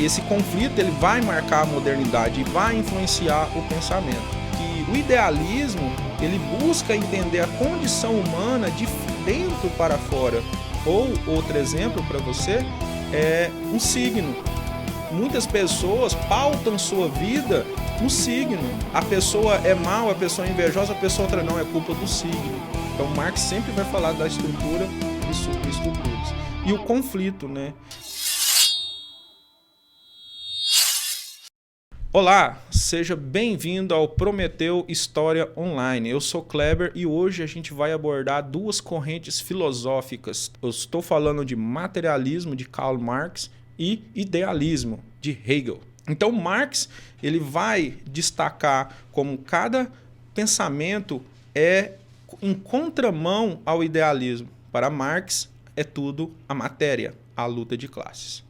Esse conflito ele vai marcar a modernidade e vai influenciar o pensamento. Que o idealismo ele busca entender a condição humana de dentro para fora. Ou outro exemplo para você é um signo. Muitas pessoas pautam sua vida no signo. A pessoa é mal, a pessoa é invejosa, a pessoa outra não, é culpa do signo. Então Marx sempre vai falar da estrutura e subestruturas. E o conflito, né? Olá, seja bem-vindo ao Prometeu História Online. Eu sou Kleber e hoje a gente vai abordar duas correntes filosóficas. Eu estou falando de materialismo de Karl Marx e idealismo de Hegel. Então Marx ele vai destacar como cada pensamento é em contramão ao idealismo. Para Marx é tudo a matéria, a luta de classes.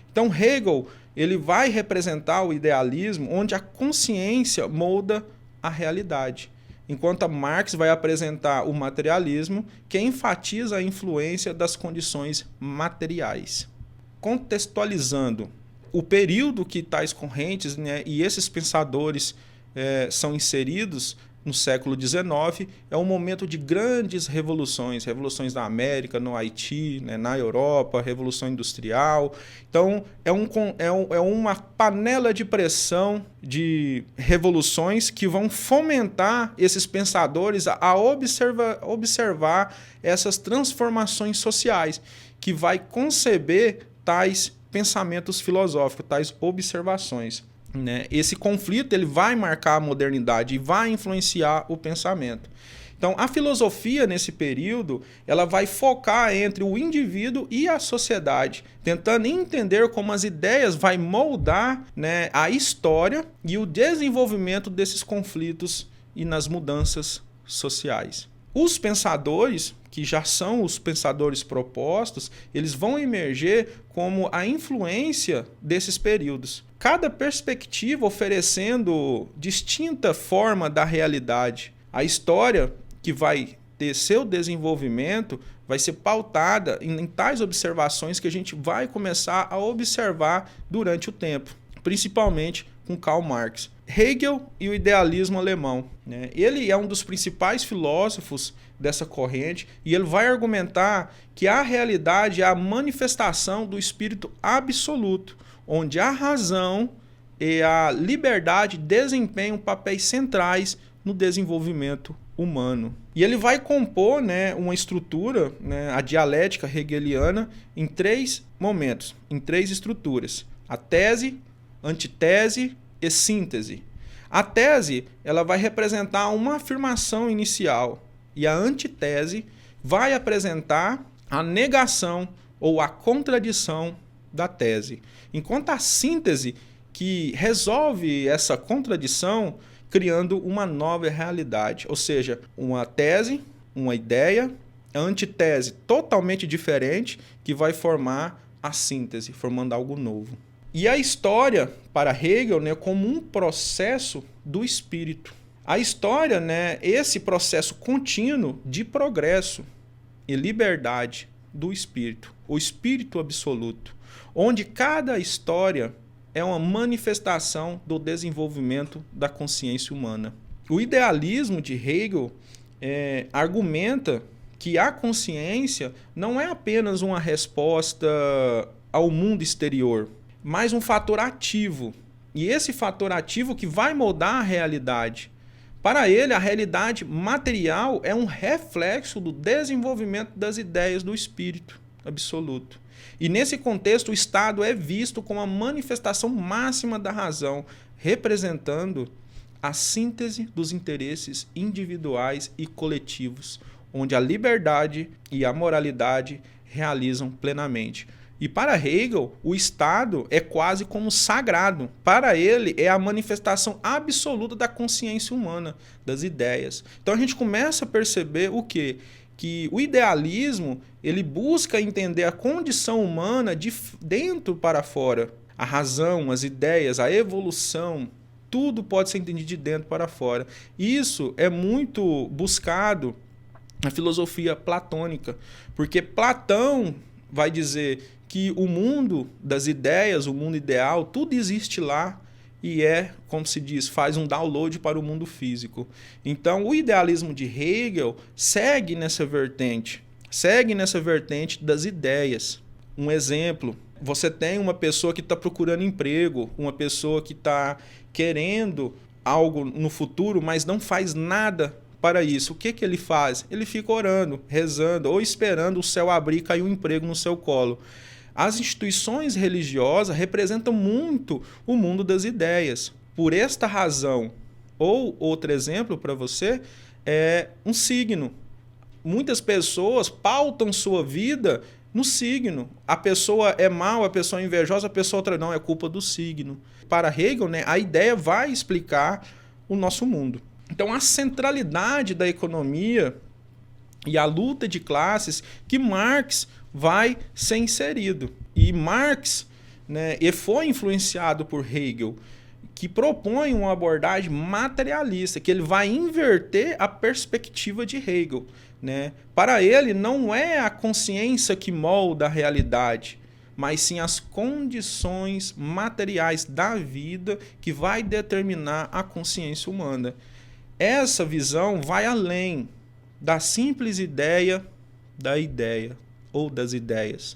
Então Hegel ele vai representar o idealismo onde a consciência molda a realidade, enquanto Marx vai apresentar o materialismo que enfatiza a influência das condições materiais. Contextualizando o período que tais correntes, né, e esses pensadores são inseridos no século XIX, é um momento de grandes revoluções, revoluções na América, no Haiti, né, na Europa, Revolução Industrial. Então, é uma panela de pressão de revoluções que vão fomentar esses pensadores a observar essas transformações sociais, que vai conceber tais pensamentos filosóficos, tais observações. Né? Esse conflito ele vai marcar a modernidade e vai influenciar o pensamento. Então, a filosofia, nesse período, ela vai focar entre o indivíduo e a sociedade, tentando entender como as ideias vão moldar, né, a história e o desenvolvimento desses conflitos e nas mudanças sociais. Os pensadores, que já são os pensadores propostos, eles vão emerger como a influência desses períodos. Cada perspectiva oferecendo distinta forma da realidade. A história que vai ter seu desenvolvimento vai ser pautada em tais observações que a gente vai começar a observar durante o tempo, principalmente com Karl Marx. Hegel e o idealismo alemão. Né? Ele é um dos principais filósofos dessa corrente e ele vai argumentar que a realidade é a manifestação do espírito absoluto, onde a razão e a liberdade desempenham papéis centrais no desenvolvimento humano. E ele vai compor, né, uma estrutura, né, a dialética hegeliana, em três momentos, em três estruturas. A tese, antitese e síntese. A tese ela vai representar uma afirmação inicial e a antitese vai apresentar a negação ou a contradição da tese. Enquanto a síntese que resolve essa contradição criando uma nova realidade, ou seja, uma tese, uma ideia, a antitese totalmente diferente que vai formar a síntese, formando algo novo. E a história, para Hegel, né, como um processo do espírito. A história, né, esse processo contínuo de progresso e liberdade do espírito, o espírito absoluto, onde cada história é uma manifestação do desenvolvimento da consciência humana. O idealismo de Hegel argumenta que a consciência não é apenas uma resposta ao mundo exterior, mas um fator ativo. E esse fator ativo que vai moldar a realidade. Para ele, a realidade material é um reflexo do desenvolvimento das ideias do espírito absoluto. E nesse contexto, o Estado é visto como a manifestação máxima da razão, representando a síntese dos interesses individuais e coletivos, onde a liberdade e a moralidade realizam plenamente. E para Hegel, o Estado é quase como sagrado. Para ele, é a manifestação absoluta da consciência humana, das ideias. Então a gente começa a perceber o quê? Que o idealismo ele busca entender a condição humana de dentro para fora. A razão, as ideias, a evolução, tudo pode ser entendido de dentro para fora. Isso é muito buscado na filosofia platônica, porque Platão vai dizer que o mundo das ideias, o mundo ideal, tudo existe lá e como se diz, faz um download para o mundo físico. Então, o idealismo de Hegel segue nessa vertente das ideias. Um exemplo, você tem uma pessoa que está procurando emprego, uma pessoa que está querendo algo no futuro, mas não faz nada para isso. O que ele faz? Ele fica orando, rezando ou esperando o céu abrir e cair um emprego no seu colo. As instituições religiosas representam muito o mundo das ideias. Por esta razão, ou outro exemplo para você, é um signo. Muitas pessoas pautam sua vida no signo. A pessoa é mal, a pessoa é invejosa, a pessoa outra não, é culpa do signo. Para Hegel, né, a ideia vai explicar o nosso mundo. Então, a centralidade da economia e a luta de classes que Marx vai ser inserido. E Marx, né, e foi influenciado por Hegel, que propõe uma abordagem materialista, que ele vai inverter a perspectiva de Hegel. Né? Para ele, não é a consciência que molda a realidade, mas sim as condições materiais da vida que vai determinar a consciência humana. Essa visão vai além da simples ideia da ideia ou das ideias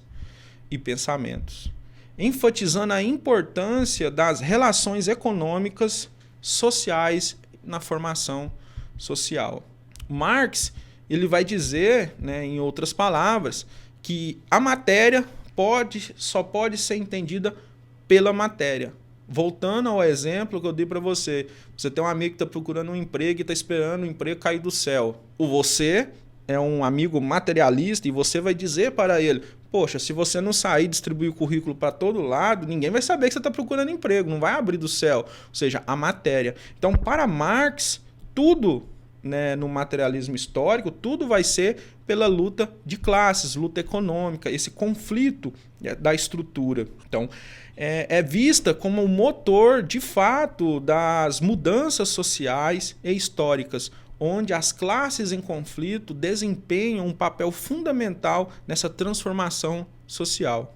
e pensamentos, enfatizando a importância das relações econômicas, sociais na formação social. Marx ele vai dizer, né, em outras palavras, que a matéria só pode ser entendida pela matéria. Voltando ao exemplo que eu dei para você. Você tem um amigo que está procurando um emprego e está esperando o emprego cair do céu. Você é um amigo materialista e você vai dizer para ele, poxa, se você não sair e distribuir o currículo para todo lado, ninguém vai saber que você está procurando emprego, não vai abrir do céu. Ou seja, a matéria. Então, para Marx, tudo, né, no materialismo histórico, tudo vai ser pela luta de classes, luta econômica, esse conflito da estrutura. Então, é vista como o motor, de fato, das mudanças sociais e históricas, onde as classes em conflito desempenham um papel fundamental nessa transformação social.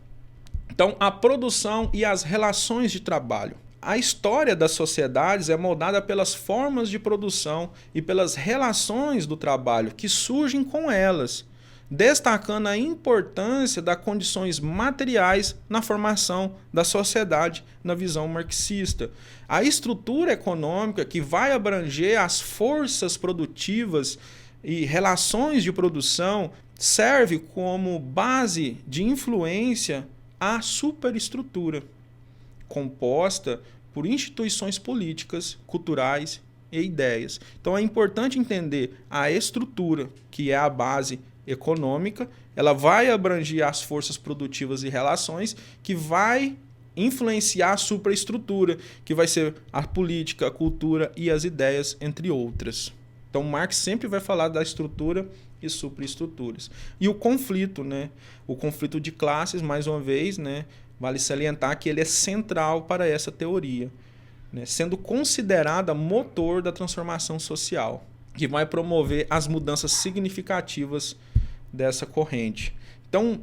Então, a produção e as relações de trabalho. A história das sociedades é moldada pelas formas de produção e pelas relações do trabalho que surgem com elas, destacando a importância das condições materiais na formação da sociedade na visão marxista. A estrutura econômica que vai abranger as forças produtivas e relações de produção serve como base de influência à superestrutura, composta por instituições políticas, culturais e ideias. Então é importante entender a estrutura, que é a base econômica, ela vai abranger as forças produtivas e relações, que vai influenciar a superestrutura, que vai ser a política, a cultura e as ideias, entre outras. Então Marx sempre vai falar da estrutura e superestruturas. E o conflito, né? O conflito de classes, mais uma vez, né? Vale salientar que ele é central para essa teoria, né? Sendo considerada motor da transformação social, que vai promover as mudanças significativas dessa corrente. Então,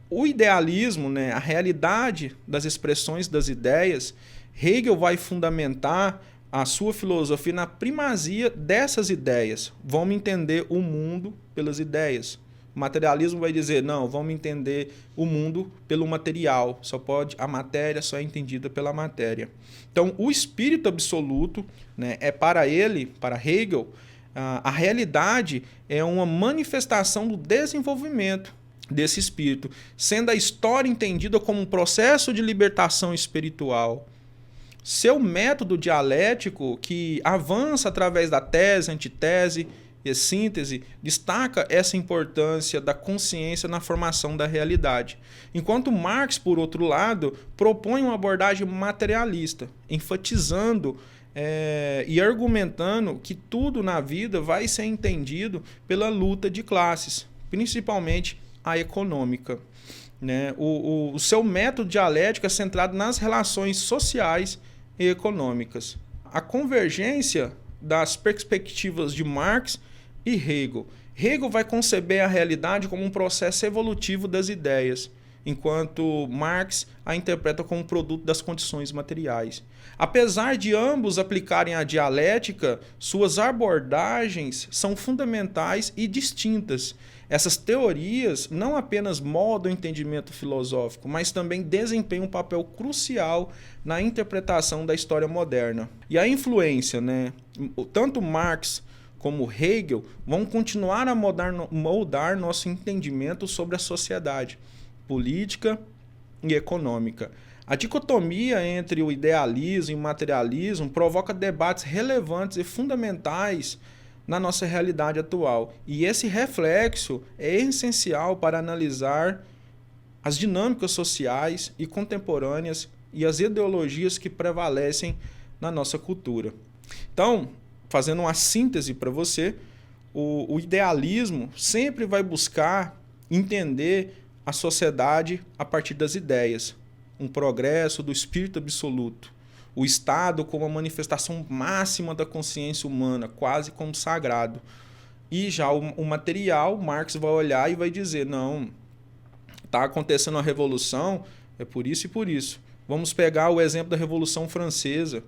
o idealismo, né, a realidade das expressões das ideias, Hegel vai fundamentar a sua filosofia na primazia dessas ideias. Vamos entender o mundo pelas ideias. O materialismo vai dizer, não, vamos entender o mundo pelo material. A matéria só é entendida pela matéria. Então, o espírito absoluto, né, é para ele, para Hegel, a realidade é uma manifestação do desenvolvimento desse espírito, sendo a história entendida como um processo de libertação espiritual. Seu método dialético, que avança através da tese, antitese e síntese, destaca essa importância da consciência na formação da realidade. Enquanto Marx, por outro lado, propõe uma abordagem materialista, enfatizando e argumentando que tudo na vida vai ser entendido pela luta de classes, principalmente a econômica. Né? O seu método dialético é centrado nas relações sociais e econômicas. A convergência das perspectivas de Marx e Hegel. Hegel vai conceber a realidade como um processo evolutivo das ideias, enquanto Marx a interpreta como produto das condições materiais. Apesar de ambos aplicarem a dialética, suas abordagens são fundamentais e distintas. Essas teorias não apenas moldam o entendimento filosófico, mas também desempenham um papel crucial na interpretação da história moderna. E a influência, tanto Marx como Hegel vão continuar a moldar nosso entendimento sobre a sociedade política e econômica. A dicotomia entre o idealismo e o materialismo provoca debates relevantes e fundamentais na nossa realidade atual. E esse reflexo é essencial para analisar as dinâmicas sociais e contemporâneas e as ideologias que prevalecem na nossa cultura. Então, fazendo uma síntese para você, o idealismo sempre vai buscar entender a sociedade a partir das ideias, um progresso do espírito absoluto, o Estado como a manifestação máxima da consciência humana, quase como sagrado. E já o material, Marx vai olhar e vai dizer, não, está acontecendo uma revolução, é por isso e por isso. Vamos pegar o exemplo da Revolução Francesa.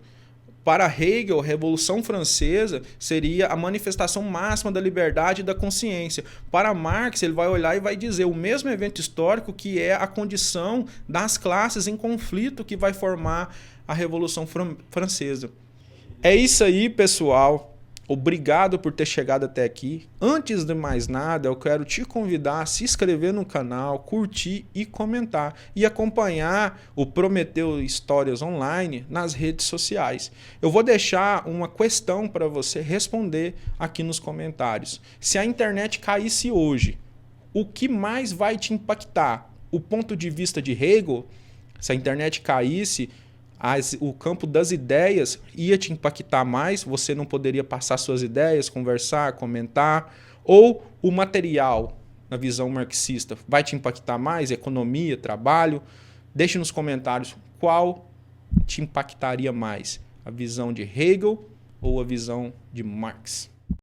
Para Hegel, a Revolução Francesa seria a manifestação máxima da liberdade e da consciência. Para Marx, ele vai olhar e vai dizer o mesmo evento histórico que é a condição das classes em conflito que vai formar a Revolução Francesa. É isso aí, pessoal. Obrigado por ter chegado até aqui. Antes de mais nada, eu quero te convidar a se inscrever no canal, curtir e comentar e acompanhar o Prometeu Histórias Online nas redes sociais. Eu vou deixar uma questão para você responder aqui nos comentários. Se a internet caísse hoje, o que mais vai te impactar? O ponto de vista de Hegel? Se a internet caísse, o campo das ideias ia te impactar mais, você não poderia passar suas ideias, conversar, comentar, ou o material, na visão marxista, vai te impactar mais, economia, trabalho? Deixe nos comentários qual te impactaria mais, a visão de Hegel ou a visão de Marx.